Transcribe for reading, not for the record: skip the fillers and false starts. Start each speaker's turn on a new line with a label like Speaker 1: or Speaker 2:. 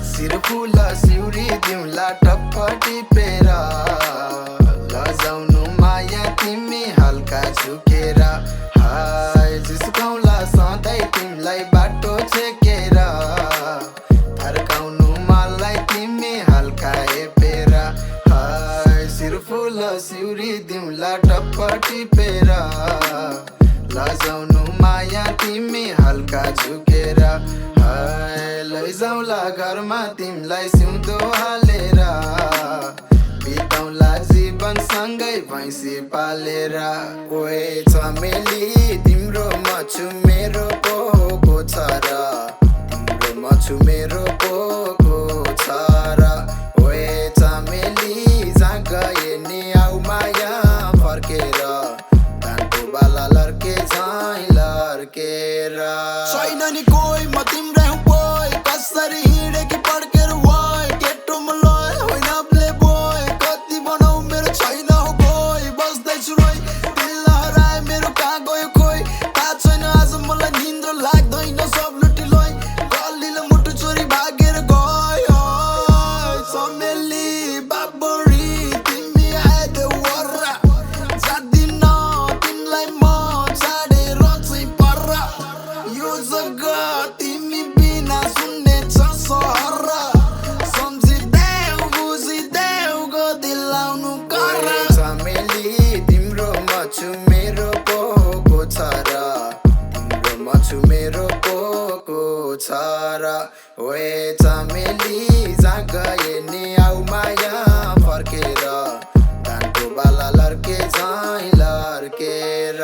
Speaker 1: सिरफुला सिउरी दिउँला टप्प टिपेर लजाउनु माया तिमी हल्का झुकेर हाय जिस्काउला सधैँ तिमीलाई बाटो छेकेर फर्काउनु मलाई तिमी हल्का हेपेर हाय सिरफुला सिउरी दिउँला टप्प टिपेर लजाउनु माया तिमी हल्का झुकेर हाय लैजाउला घरमा तिमीलाई सिउँदो हालेर बिताउला जीवन सँगै भैँसी पालेर ओए चमेली तिम्रो म छु मेरो पोको छ र तिम्रो म छु मेरो पोको छ र ओए चमेली जहाँ गए नि आउ माया फर्केर धानको बाला लर्के झैँ लर्केर
Speaker 2: छैन नि कोही म तिम्रै हुँ बोय कसरी हिँडेकी पड्केर वाय केटो म लय होइन प्ले बोय कति बनाऊ मेरो छैन हो कोही बस्दैछु रोइ दिल हराए मेरो कहाँ गयो खोइ थाहा छैन आज मलाई निन्द्रा लाग्दैन सब लुटी लय गल्लीले मुटु चोरी भागेर गयो चमेली बाबरी तिमी आइदेऊ वरा जादिन तिमीलाई म छाडेर चाहिँ पर यो जग्गा तिमी बिना सुन्ने छ सहर सम्झिदेऊ बुझिदेऊ गदिलाउनु कर
Speaker 1: चमेली तिम्रो म छु मेरो पोको छ र तिम्रो म छु मेरो पोको छ र ओए चमेली जहाँ गए नि आउ माया फर्केर धानको बाला लर्के झैँ लर्केर